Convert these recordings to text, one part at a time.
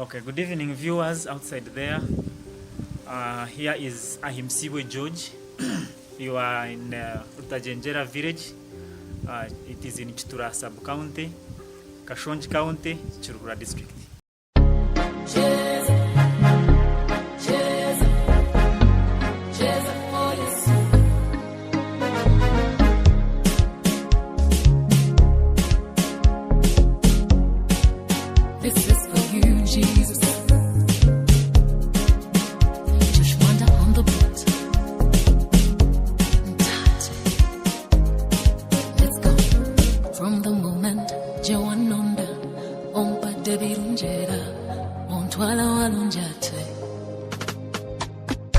Okay, good evening viewers outside there. Here is AHIMBISIBWE George. You are in Rutajenjera village. It is in Kiruhura sub-county, Kashonji county, Kiruhura district.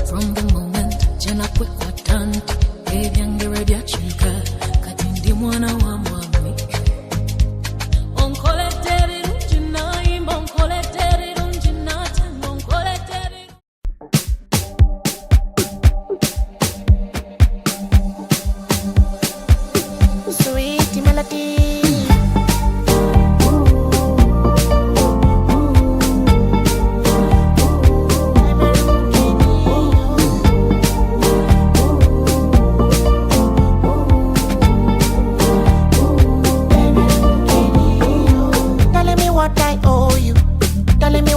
From the moment jena kwa tanti ebyange byachika kati ndi mwana wa mwami onkoleteri runjina imba onkoleteri runjina tanga onkoleteri sweet melody.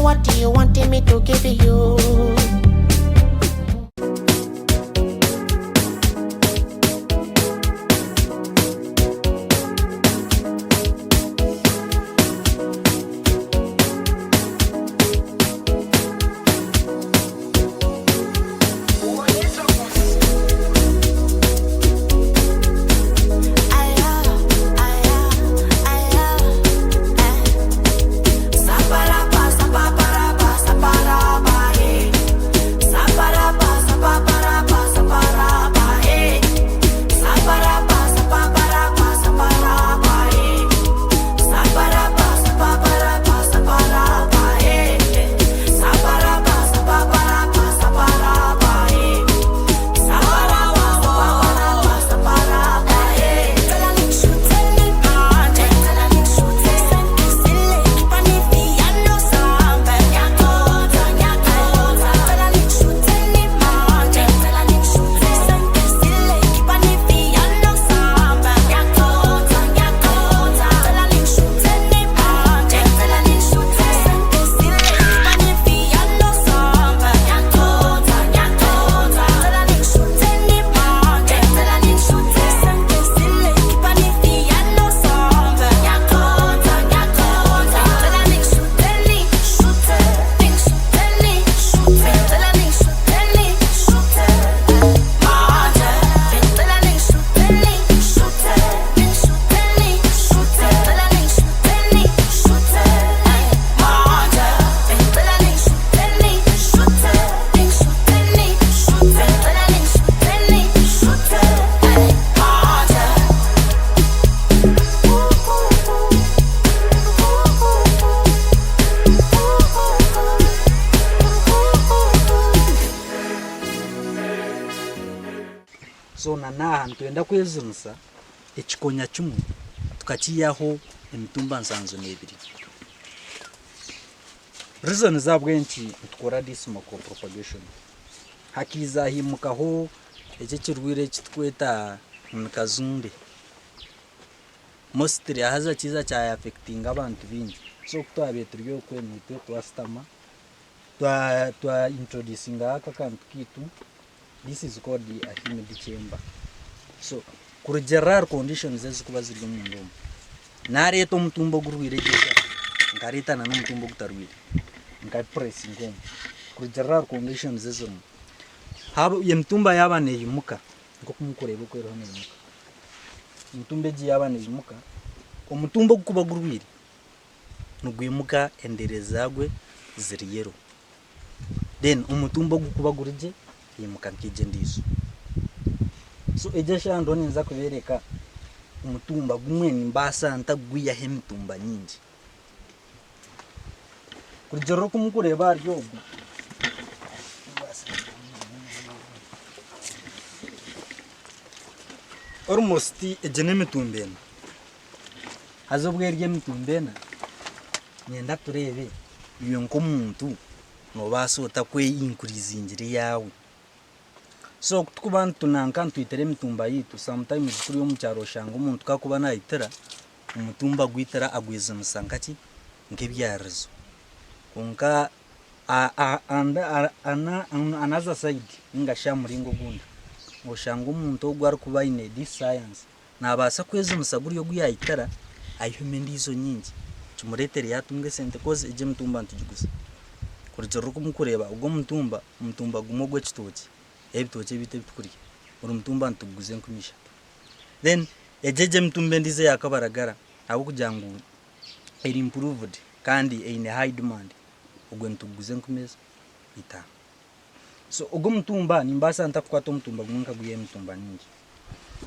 What do you want me to give you? So nana ntwenda kwezunsa ekikonya kimu tukakiyaho emitumba nsanzo n'ebiri. Reason zabwenki tukora this micro propagation hakiza himukaho ekirwire kitweta mukazunde mostly haza kiza cya affecting abantu bingi. So kutwabeturiyo kwemite twastama twa introducing aka kantu kitu. This is called the humid chamber. So, kuregerar conditions ezikuba ziri mu ndomo. Nareto mutumbo gurwire gisa. Nkarita na mutumbo gutarwire. Nkai press ngom. Kuregerar conditions ezo. Habo yemtumba yaba ne yimuka. Ngo kumukoreba ko roho ne yimuka. Mutumbe ji yaba ne yimuka. Omutumbo gukuba gurwire. Nugwimuka enderezagwe ziriyero. Then umutumbo gukuba gurije yimuka nkije ndizo. So ejesha ndoni nza kubereka umutumba gumwe nimbasa ntagwiya hemitumba nyingi. Kujero kumukureba aryo almost ejene mitumbena hazobwerye mitumbena nyenda turebe iwe nk'omuntu nobaasa otakweyinkurizingire yawe. So kuba tunanka ntwitere emitumba yitu sometimes kuri omu kyaro oshanga omuntu kakuba nayitira omutumba gwitira agwizimisa nkaki nk'ebyarizo konka another side ngasha muringo gundi oshanga omuntu ogwo arikuba ine this science nabaasa kwezimisa guri ogwiyayitira ayihume ndizo nyingi kimuretere yatunge sente koze eje mutumba ntugigusa kurugero kumukureba ubwo mutumba gumo gw'ekitoki ebitoki bite bitukuriye uri mutumba ntuguze nkumisha then ejeje mutumba ndize yakabaragara abo kugira ngo eri improved kandi ine high demand ubwo ntuguze nkumeza ita. So ubwo mutumba nimbasa ntakwata mutumba gumunka guye mutumba ningi.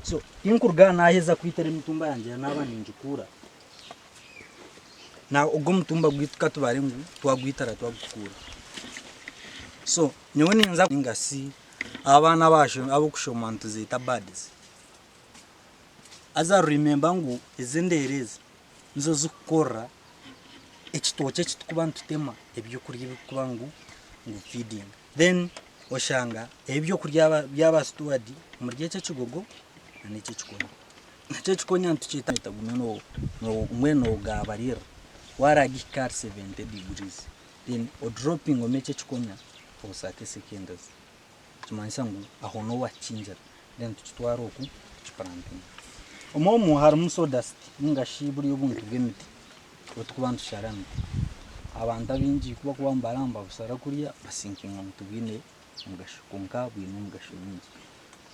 So inkurga naheza kwitere mutumba yanje naba ninjukura na ubwo mutumba gwituka tubare ngo twagwitara twagukura. So nyewe ninza ngasi abana basho abo kushoma ntuzita badis aza remember ngo izendereze nzo zukora ekitoke kitukuba ntutema ebyo kurya bikuba ngo feeding then oshanga ebyo kurya byaba steward mu gihe cy'kigogo n'icyo kikonya n'icyo kikonya ntucita bitagumeno no mweno gabarira waragikar 70 degrees then o dropping o meche kikonya for 30 seconds tumanisa ngo aho no wakinjira then tukitwara oku kiparanting omomu harimu sawdust ngashiburi obuntu bw'emiti otukubantu sharami abantu abingi kuba mbaramba busara kuriya basinkinga mutubine mugashukunka bwine mugashunyingi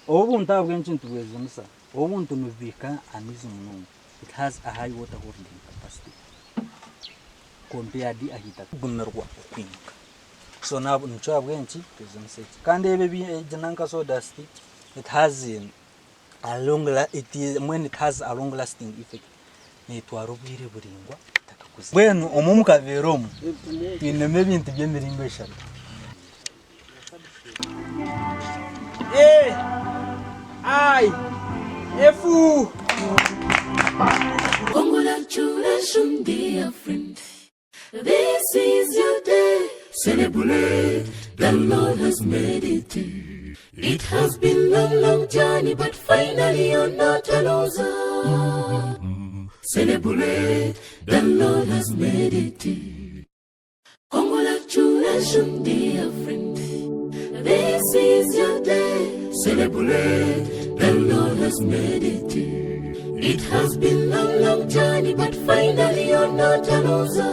obuntu abwenci ntubweze musa obuntu nubika anizo muno. It has a high water holding capacity compared ahita gumerwa okwimuka. So nabo ncho abwenci tuzense kandi ebe jinanka sawdust it has a long lasting effect netwaro bwire buringwa takakuze bwenu omumuka veromu ineme bintu byemiringo eshatu efu Congratulations, dear friend. This is your day. Celebrate. The Lord has made it. It has been a long journey, but finally you're not a loser. Celebrate. The Lord has made it. Congratulations, dear friend. This is your day. Celebrate. The Lord has made it. It has been a long journey, but finally you're not a loser.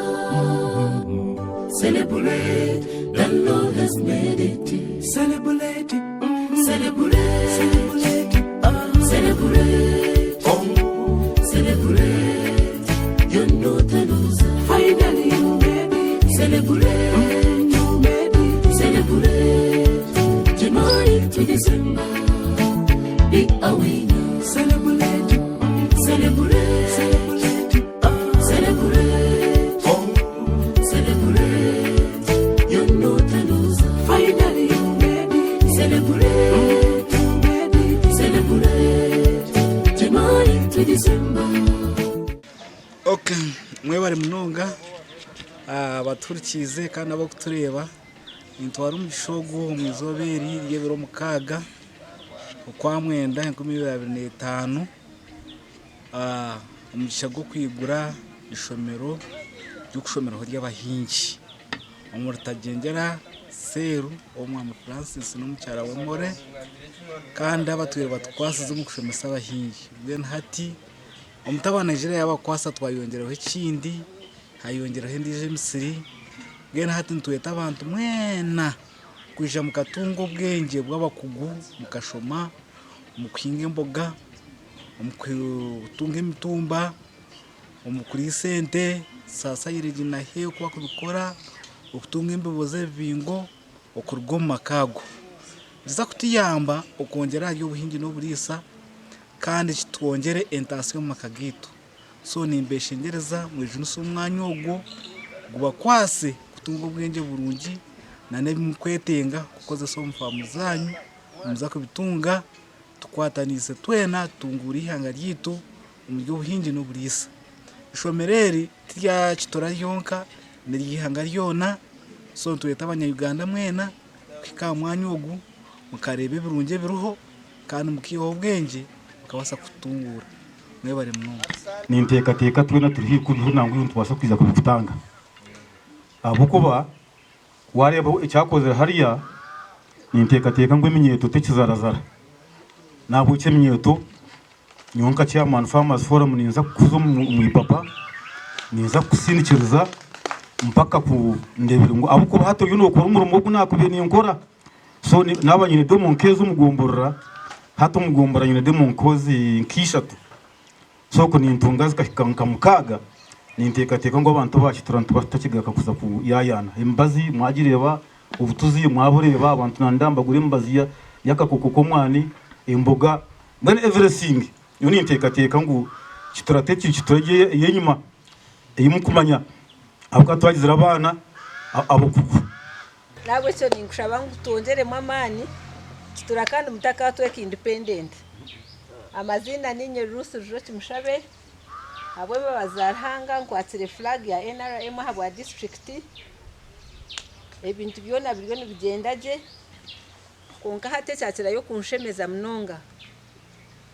Celebrate, the Lord has made it. Celebrate, celebrate, celebrate, celebrate, celebrate. You're not a loser. Finally you made it. Celebrate, you made it. Celebrate. January to December, be a winner. Celebrate. Celebrate, celebrate, celebrate, celebrate. You're not a loser. Finally you made it. Celebrate, celebrate. January to December. Okay, mwebare munonga abaturikize kandi abo kutureba intwara umushogo umuzoberi ryebero mukaga kwa mwenda 2025 umugisha gwo kwigura ishomero ryo kushomero ry'abahingi umurutagengera seru omwami Francis n'umucyara wa More kandi abatuye batwasize mu kushomesa abahingi then hati umutabana Nigeria yabakwasa twayongeraho ikindi hayongeraho ndije Misiri then hati ntuyeta abantu mwena kwija mu katungo bwenge bw'abakugu mukashoma mukwinga imboga umutunga imitumba umukuri sente sasa yirigina he kwa kubikora ukutunga imbiboze bingo okurwo makago ziza kutiyamba okongera ryo buhingi no burisa kandi kitwongere intention makagito so nimbeshengereza mu ijunso umwanya ogwo guba kwase kutunga ubwenge burungi na nebimukwetenga kukoza so mfamu zanyu muza kubitunga tukwatanise twena tungura ihanga ryito umuryo buhingi no burisa ishomereri tya kitora yonka nirihanga ryona so tuyeta abanyayuganda mwena kwika mwanya ogu mukarebe birunge biruho kandi mukiho ubwenge mukabasa kutungura mwebare munonga nintekateka twena turihi kubiho nangu tubasha kwiza kubitanga abukuba wareba icyakoze hariya nintekateka ngo iminyeto tekizarazara nabo ikiminyeto nyonka chairman farmers forum ninza kuzo mu ipapa ninza kusinikiriza mpaka ku ndebere ngo abukuba hato yuno ko umurimo wo nakubiye ninkora so nabanyine do monkezo mugomborera hato mugombora nyine de monkozi nkishatu so ko nintungaza kakanka mukaga nintekateka ngo abantu bacu turantu batakigaka kuza ku yayana imbazi mwagireba ubutuzi mwaboreba abantu nandambagura imbazi yakakoko ko mwani imboga then everything yoni nintekateka ngo kiturateki kiturege yenyuma eyimukumanya abuka twagizira abana abukuku nabwe cyo ninkushaba ngo tongeremo amani kitura kandi mutaka tweke independent amazina ninye rusu joti mushabe abwe bazarhanga kwatsire flag ya NRM habwa district ebintu byona biriyo bigendaje konka hate cyakira yo kunshemeza mnonga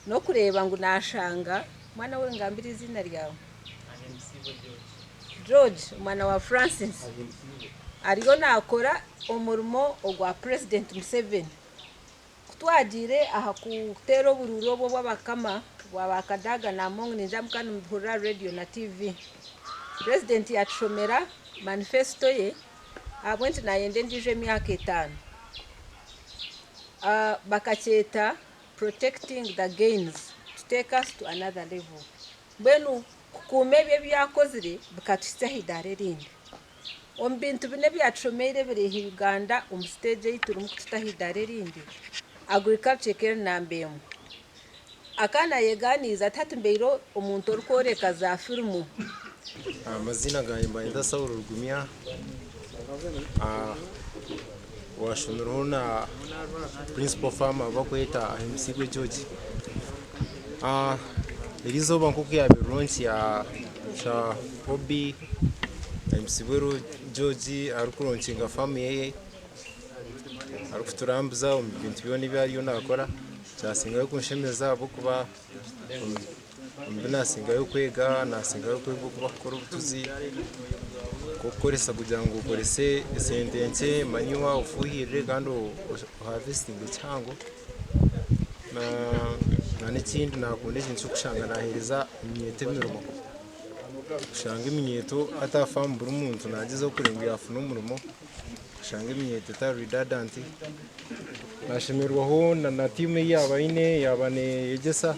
no kureba ngo nashanga mwana we ngambira izina ryawe George mwana wa Francis ariyo nakora umurimo ogwa President Museveni kutwagire aha kutero bururobo bw'abakama bw'abakadaga na mongo ninjamukana muhura radio na TV President yatshomera manifesto ye abwenti nayende ndije myaka 5 bakacheta protecting the gains to take us to another level benu kukumebye byakozire bukatwisa hidare rindi ombintu bine byatshomere biri Uganda stage yituru mukutita hidare rindi agriculture care nambemo akana yeganiza tatumbeiro omuntu orukoreka za filmu amazina ganjye mbayenda Saul Rugumya washomero na principal farmer bakweta AHIMBISIBWE George irizoba nkuko yabirunsi ya sha hobby AHIMBISIBWE George arukuronkinga farm yeye arukuturambuza ibintu byone byariyo nakora cyasinga yo kunshemeza abo kuba nasinga yo kwega nasinga yo kwego kuba kora ubutuzi kokoresa kugira ngo ukorese sentense manywa ufuhire kandi harvesting cyango na n'ikindi nakunde cyo kushanga nahereza imyete mirimo kushanga imyeto atafambura umuntu nagize kurenga yafu n'umurimo kushanga imyete ta redundant nashimirwaho na team yaba ine yabane yegesa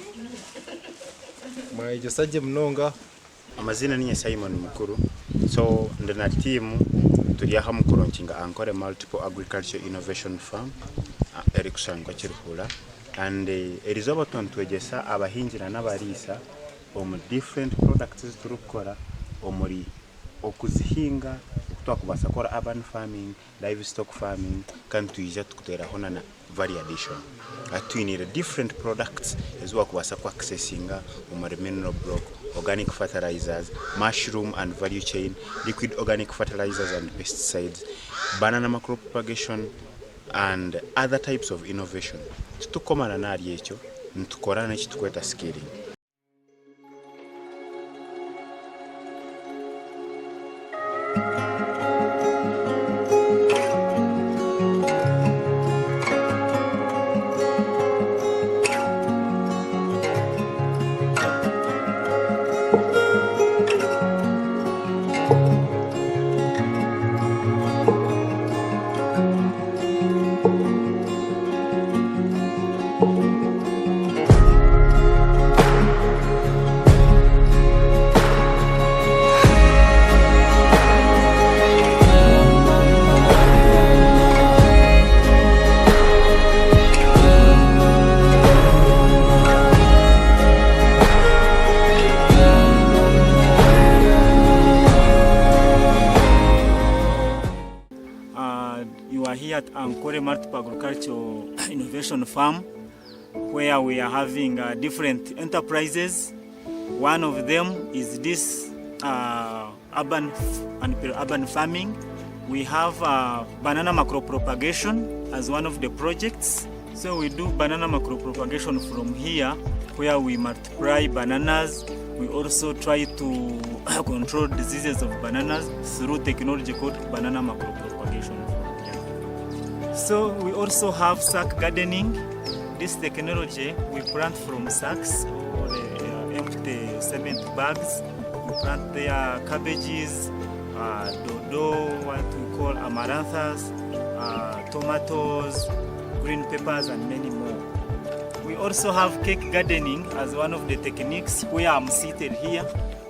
mayegesa je mnonga amazina ni Simon Mukuru so ndana team turi aha mukoronkinga ankore multiple agriculture innovation farm erikushangwa Kiruhura and erizoba tontwegesa abahingira n'abarisa different products turukora omuri okuzihinga twakubasa kora urban farming livestock farming kandi tuyija tukutera hona na variation atwinira different products ezwa kubasa ku accessinga mineral block organic fertilizers mushroom and value chain liquid organic fertilizers and pesticides banana macro propagation and other types of innovation tukomana nari ekyo ntukorana ekitukweta scaling. You are here at Ankore Multiple Agricultural Innovation Farm, where we are having different enterprises. One of them is this and urban farming. We have banana macro propagation as one of the projects. So we do banana macro propagation from here, where we multiply bananas. We also try to control diseases of bananas through technology called banana macro propagation. So we also have sack gardening. This technology, we plant from sacks or empty cement bags. We plant there cabbages, dodo, what we call amaranthus, tomatoes, green peppers, and many more. We also have cake gardening as one of the techniques. Where I'm seated here,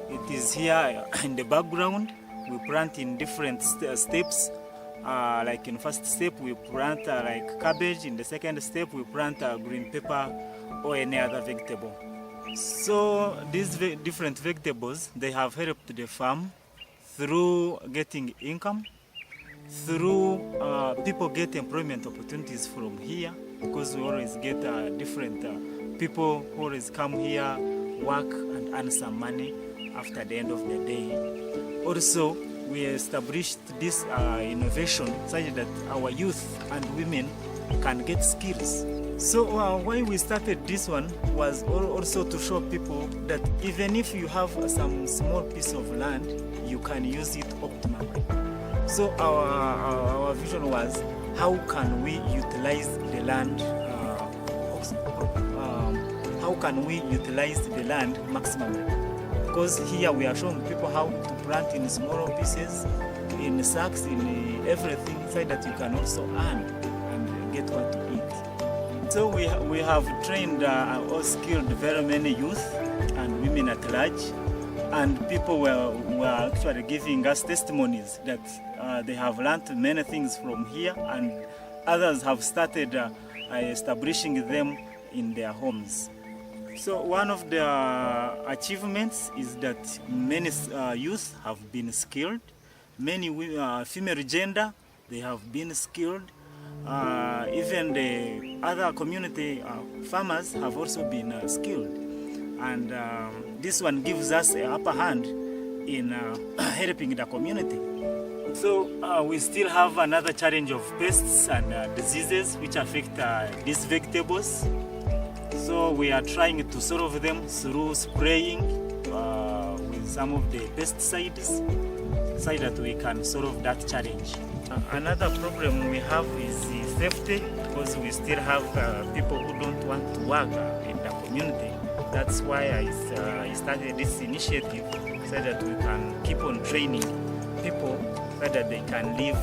it is here in the background. We plant in different steps. Like in first step, we plant like cabbage. In the second step, we plant green pepper or any other vegetable. So these different vegetables, they have helped the farm through getting income, through people get employment opportunities from here, because we always get different people who always come here, work and earn some money after the end of the day. Also, we established this innovation such that our youth and women can get skills. So why we started this one was also to show people that even if you have some small piece of land, you can use it optimally. So our vision was, how can we utilize the land? How can we utilize the land maximally? Because here we are showing people how to plant in smaller pieces, in sacks, in everything, so that you can also earn and get what to eat. So we have trained or skilled very many youth and women at large, and people were actually giving us testimonies that they have learned many things from here, and others have started establishing them in their homes. So one of the achievements is that many youth have been skilled. Many female gender, they have been skilled. Even the other community farmers have also been skilled. And this one gives us an upper hand in helping the community. So we still have another challenge of pests and diseases which affect these vegetables. So we are trying to solve them through spraying with some of the pesticides, so that we can solve that challenge. Another problem we have is safety, because we still have people who don't want to work in the community. That's why I started this initiative, so that we can keep on training people so that they can live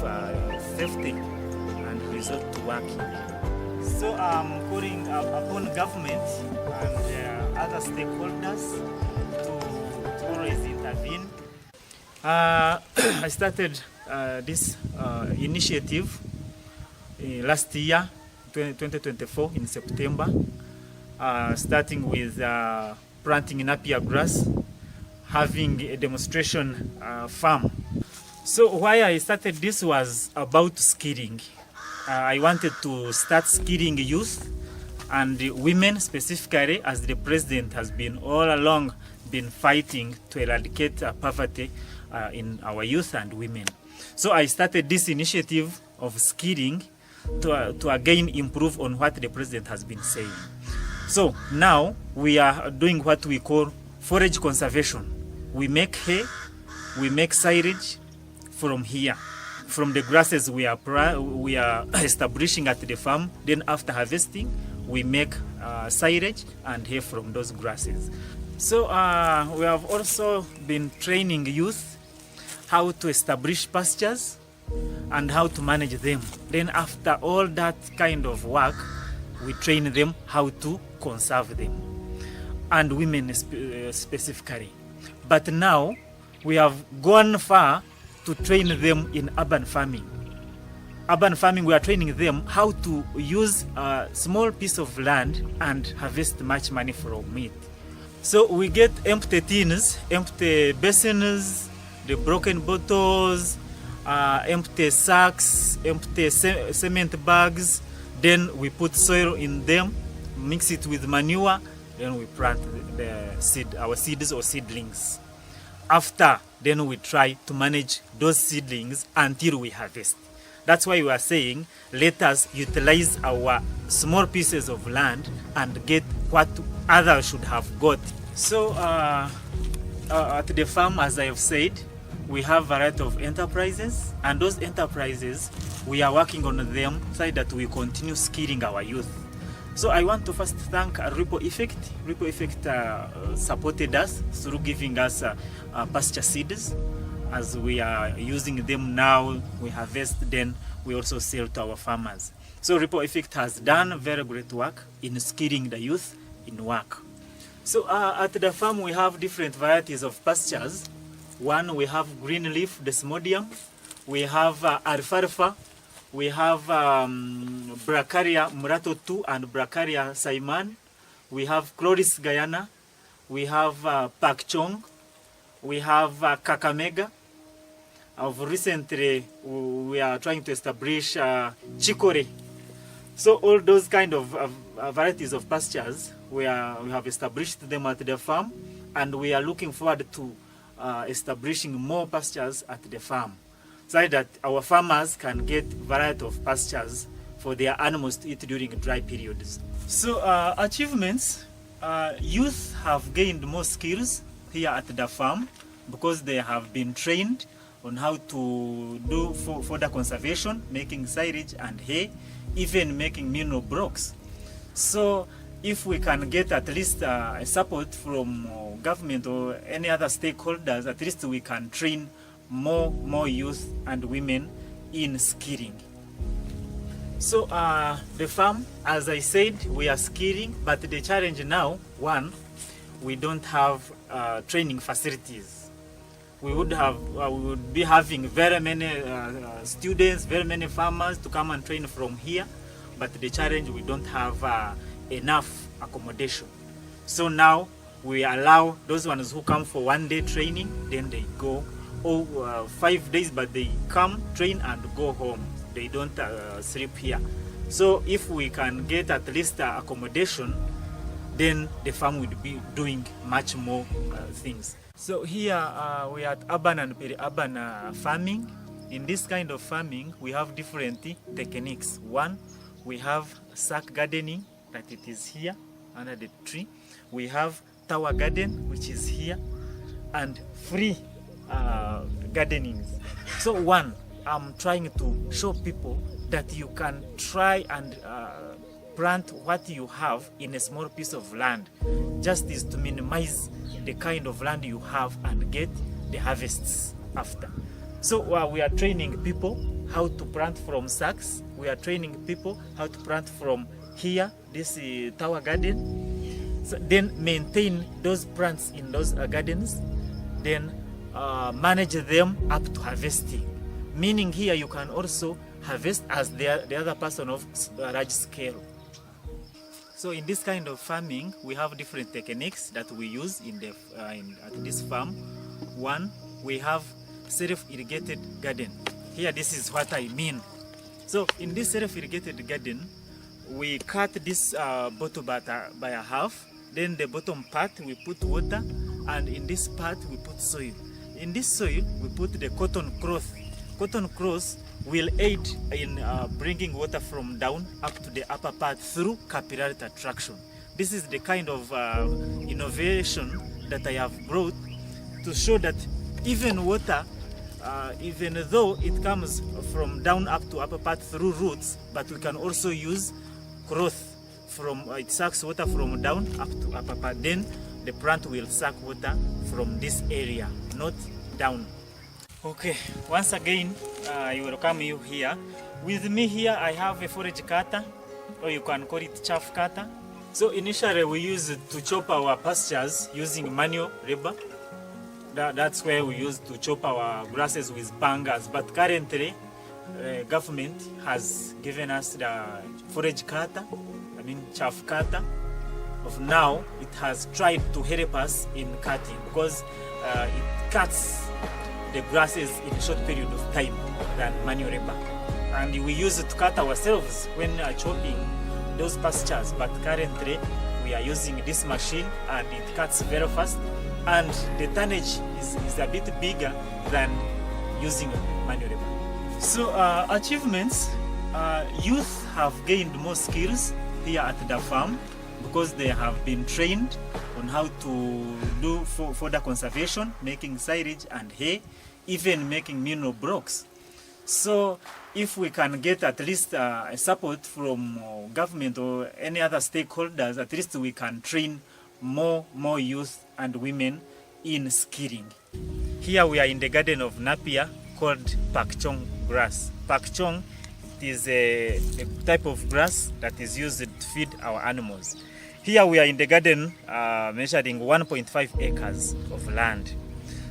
safety and resort to working. So I'm calling upon government and other stakeholders to always intervene. I started this initiative last year, 2024, in September, starting with planting napier grass, having a demonstration farm. So why I started this was about skilling. I wanted to start skilling youth and women specifically, as the president has been all along been fighting to eradicate poverty in our youth and women. So I started this initiative of skilling to again improve on what the president has been saying. So now we are doing what we call forage conservation. We make hay, we make silage from here, from the grasses we are establishing at the farm. Then after harvesting, we make silage and hay from those grasses. So we have also been training youth how to establish pastures and how to manage them. Then after all that kind of work, we train them how to conserve them, and women specifically. But now we have gone far to train them in urban farming. Urban farming, we are training them how to use a small piece of land and harvest much money from it. So we get empty tins, empty basins, the broken bottles, empty sacks, empty cement bags. Then we put soil in them, mix it with manure, then we plant the seed, our seeds or seedlings. after, then we try to manage those seedlings until we harvest. That's why we are saying, let us utilize our small pieces of land and get what others should have got. So at the farm, as I have said, we have a variety of enterprises, and those enterprises, we are working on them so that we continue skilling our youth. So I want to first thank Ripple Effect. Ripple Effect supported us through giving us pasture seeds. As we are using them now, we harvest, then we also sell to our farmers. So Ripple Effect has done very great work in skilling the youth in work. So at the farm, we have different varieties of pastures. One, we have green leaf desmodium, we have alfalfa, we have Bracharia Murato 2 and Bracharia Saiman, we have Chloris Guyana, we have Pak Chong, we have Kakamega. Recently, we are trying to establish Chicory. So all those kind of varieties of pastures, we have established them at the farm, and we are looking forward to establishing more pastures at the farm, so that our farmers can get variety of pastures for their animals to eat during dry periods. So achievements, youth have gained more skills here at the farm because they have been trained on how to do fodder conservation, making silage and hay, even making mineral blocks. So if we can get at least support from government or any other stakeholders, at least we can train more youth and women in skilling. So the farm, as I said, we are skilling, but the challenge now, one, we don't have training facilities. We would be having very many students, very many farmers to come and train from here, but the challenge, we don't have enough accommodation. So now we allow those ones who come for 1 day training, then they go, 5 days, but they come, train and go home. They don't sleep here. So if we can get at least accommodation, then the farm will be doing much more things. So here we are at urban and peri-urban farming. In this kind of farming, we have different techniques. One, we have sack gardening, that it is here under the tree. We have tower garden, which is here, and free gardenings. So one, I'm trying to show people that you can try and plant what you have in a small piece of land. Just is to minimize the kind of land you have and get the harvests after. So we are training people how to plant from sacks. We are training people how to plant from here, this tower garden. So then maintain those plants in those gardens, then manage them up to harvesting. Meaning here you can also harvest as the other person of large scale. So in this kind of farming, we have different techniques that we use at this farm. One, we have self-irrigated garden. Here, this is what I mean. So in this self-irrigated garden, we cut this bottom by a half. Then the bottom part, we put water, and in this part, we put soil. In this soil, we put the cotton cloth. Cotton cloth will aid in bringing water from down up to the upper part through capillarity attraction. This is the kind of innovation that I have brought to show that even water, even though it comes from down up to upper part through roots, but we can also use cloth it sucks water from down up to upper part. Then the plant will suck water from this area, not down. Okay, once again, I welcome you here. With me here, I have a forage cutter, or you can call it chaff cutter. So initially, we used to chop our pastures using manual labor. That's where we used to chop our grasses with pangas. But currently, government has given us the forage cutter, chaff cutter. Of now, it has tried to help us in cutting because it cuts the grasses in a short period of time than manual labor. And we use it to cut ourselves when chopping those pastures, but currently we are using this machine, and it cuts very fast, and the tonnage is a bit bigger than using manual labor. So achievements, youth have gained more skills here at the farm because they have been trained on how to do fodder conservation, making silage and hay, even making mineral blocks. So if we can get at least support from government or any other stakeholders, at least we can train more youth and women in skilling. Here we are in the garden of Napier called Pakchong grass. Pakchong is a type of grass that is used to feed our animals. Here we are in the garden measuring 1.5 acres of land.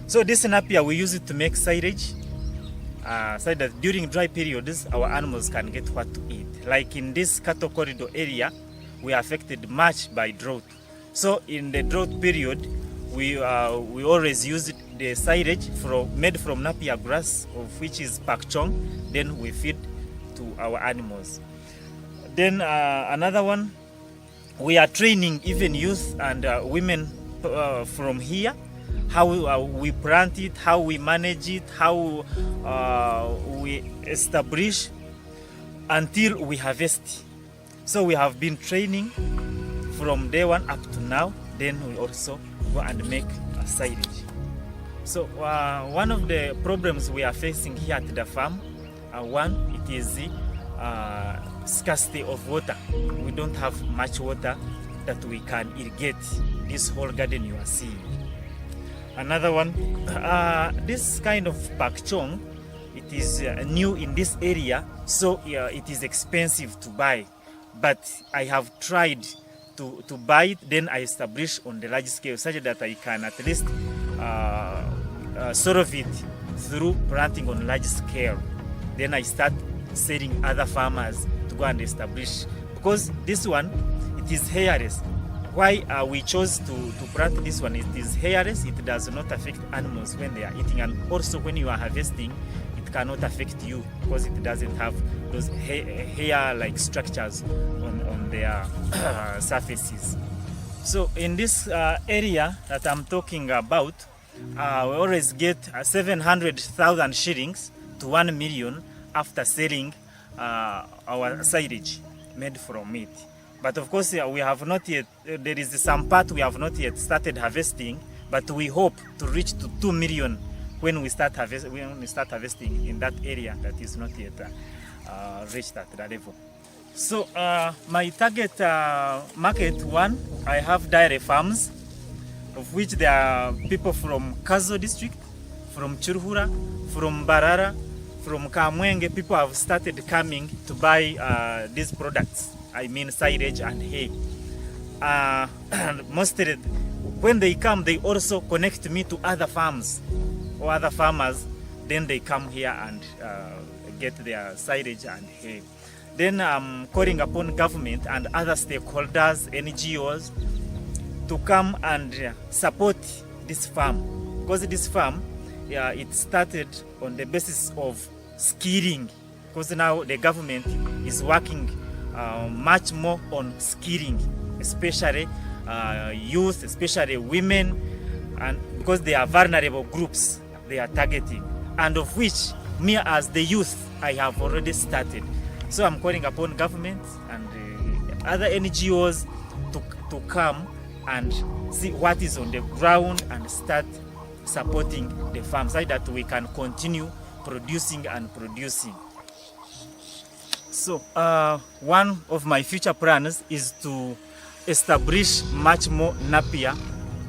So this Napier, we use it to make silage, so that during dry periods our animals can get what to eat. Like in this cattle corridor area, we are affected much by drought. So in the drought period, we always use the silage made from Napier grass, of which is pakchong. Then we feed to our animals. Then another one, we are training even youth and women from here, how we plant it, how we manage it, how we establish until we harvest. So we have been training from day one up to now. Then we also go and make a silage. So one of the problems we are facing here at the farm, one, it is the scarcity of water. We don't have much water that we can irrigate this whole garden you are seeing. Another one, this kind of pakchong, it is new in this area, so it is expensive to buy. But I have tried to buy it, then I establish on the large scale such that I can at least solve it through planting on large scale. Then I start selling other farmers to go and establish, because this one, it is hairless. Why we chose to plant this one? It is hairless, it does not affect animals when they are eating, and also when you are harvesting, it cannot affect you because it doesn't have those hair-like structures on their surfaces. So in this area that I'm talking about, we always get 700,000 shillings to 1 million after selling our silage made from it. But of course, we have not yet, there is some part we have not yet started harvesting, but we hope to reach to 2 million when we start harvesting in that area that is not yet reached at that level. So my target market one, I have dairy farms, of which there are people from Kazo district, from Kiruhura, from Barara, from Kamwenge. People have started coming to buy these products. I mean silage and hay. Mostly when they come, they also connect me to other farms or other farmers. Then they come here and get their silage and hay. Then I'm calling upon government and other stakeholders, NGOs, to come and support this farm. Because this farm, it started on the basis of skilling. Because now the government is working much more on skilling, especially youth, especially women, and because they are vulnerable groups they are targeting, and of which me as the youth, I have already started. So I'm calling upon government and other NGOs to come and see what is on the ground and start supporting the farm so that we can continue producing and producing. So one of my future plans is to establish much more Napier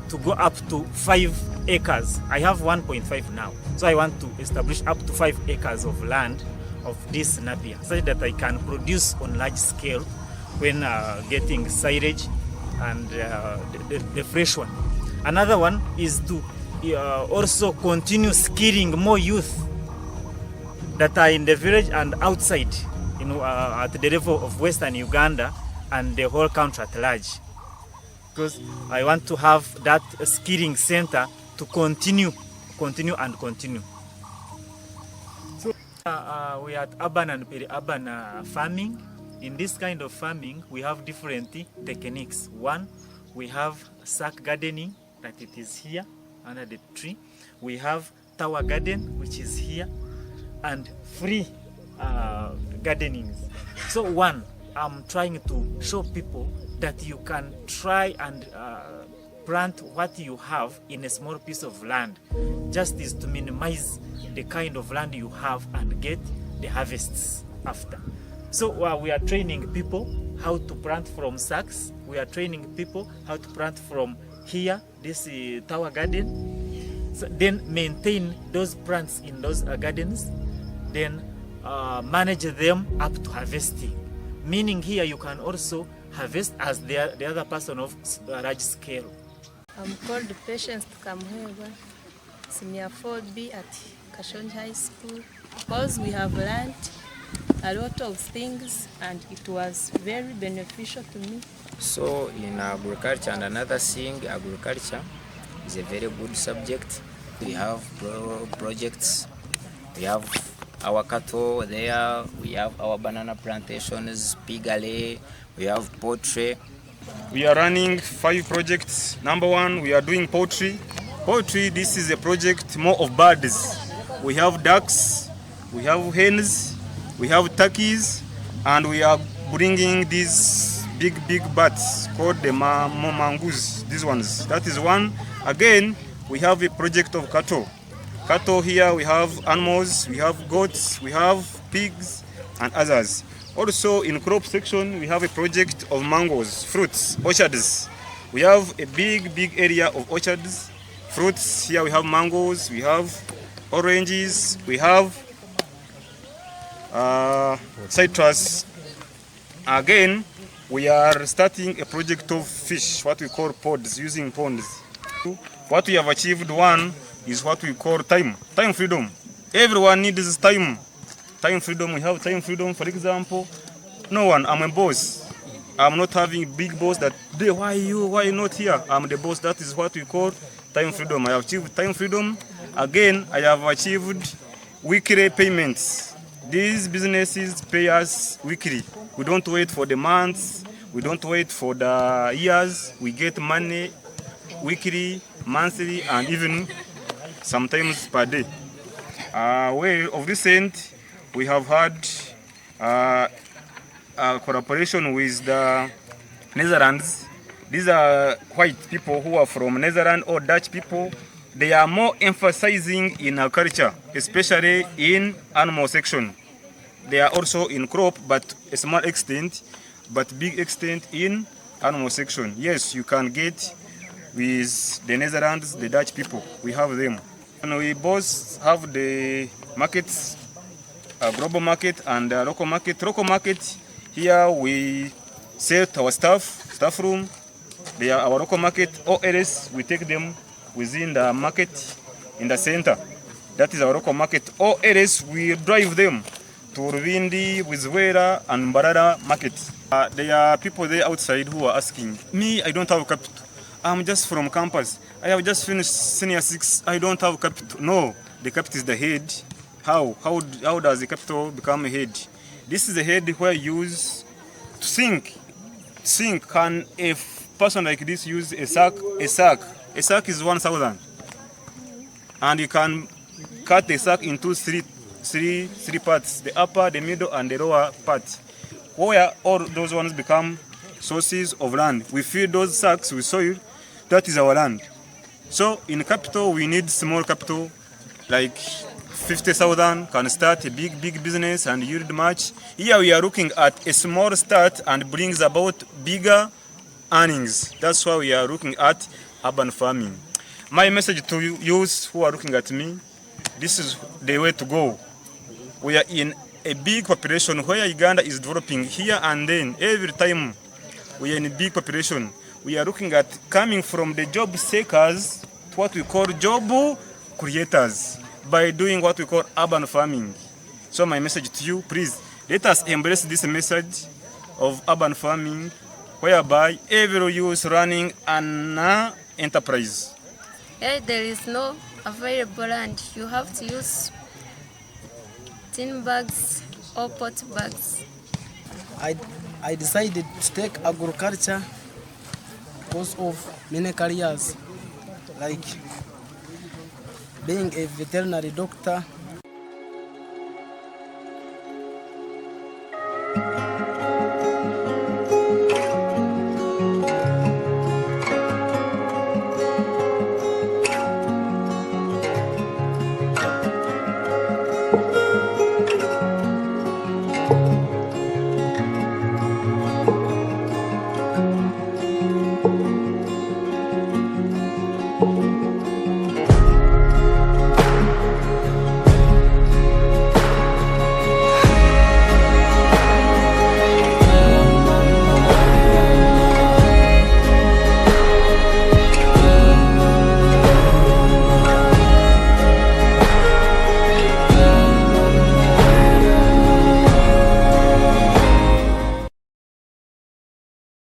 to go up to 5 acres. I have 1.5 now. So I want to establish up to 5 acres of land of this Napier so that I can produce on large scale when getting silage and the fresh one. Another one is to also continue skilling more youth that are in the village and outside, at the level of Western Uganda and the whole country at large. Because I want to have that skilling center to continue. So we are at urban and peri-urban farming. In this kind of farming, we have different techniques. One, we have sack gardening, that it is here under the tree. We have tower garden, which is here, and free gardenings. So one, I'm trying to show people that you can try and plant what you have in a small piece of land. Just is to minimize the kind of land you have and get the harvests after. So we are training people how to plant from sacks. We are training people how to plant from here, this tower garden. So then maintain those plants in those gardens, then manage them up to harvesting. Meaning here you can also harvest as the other person of large scale. I'm called Patience Kamuheba, Senior 4B at Kashonji High School, because we have learned a lot of things and it was very beneficial to me. So in agriculture and another thing, agriculture is a very good subject. We have projects, we have our cattle there, we have our banana plantations, piggery, we have poultry. We are running 5 projects. Number 1, we are doing poultry. Poultry, this is a project more of birds. We have ducks, we have hens, we have turkeys, and we are bringing these big bats called the mongoose, these ones. That is one. Again, we have a project of cattle. Cattle here, we have animals, we have goats, we have pigs, and others. Also, in crop section, we have a project of mangoes, fruits, orchards. We have a big area of orchards, fruits. Here we have mangoes, we have oranges, we have citrus. Again, we are starting a project of fish, what we call pods, using ponds. What we have achieved, one, is what we call time freedom. Everyone needs time freedom. We have time freedom. For example, no one, I'm a boss. I'm not having a big boss that, why you not here? I'm the boss. That is what we call time freedom. I have achieved time freedom. Again, I have achieved weekly payments. These businesses pay us weekly. We don't wait for the months. We don't wait for the years. We get money weekly, monthly, and even sometimes per day. Well, of recent, we have had a collaboration with the Netherlands. These are white people who are from Netherlands or Dutch people. They are more emphasizing in our culture, especially in animal section. They are also in crop, but a small extent, but big extent in animal section. Yes, you can get with the Netherlands, the Dutch people. We have them. And we both have the markets, a global market and a local market. Local market, here we set our staff room. They are our local market, or else we take them within the market in the center. That is our local market, or else we drive them to Ruvindi, Wizwera, and Mbarara market. There are people there outside who are asking, me, I don't have capital. I'm just from campus. I have just finished senior 6. I don't have capital. No, the capital is the head. How does the capital become a head? This is the head where you use to sink. Can a person like this use a sack? A sack is 1,000. And you can cut the sack into three parts, the upper, the middle, and the lower part, where all those ones become sources of land. We fill those sacks with soil. That is our land. So in capital, we need small capital, like 50,000 can start a big business and yield much. Here we are looking at a small start and brings about bigger earnings. That's why we are looking at urban farming. My message to youth who are looking at me, this is the way to go. We are in a big population where Uganda is developing here and then. Every time we are in a big population, we are looking at coming from the job seekers to what we call job creators by doing what we call urban farming. So my message to you, please, let us embrace this message of urban farming, whereby every youth running an enterprise. There is no available land. You have to use tin bags or pot bags. I decided to take agriculture because of many careers, like being a veterinary doctor,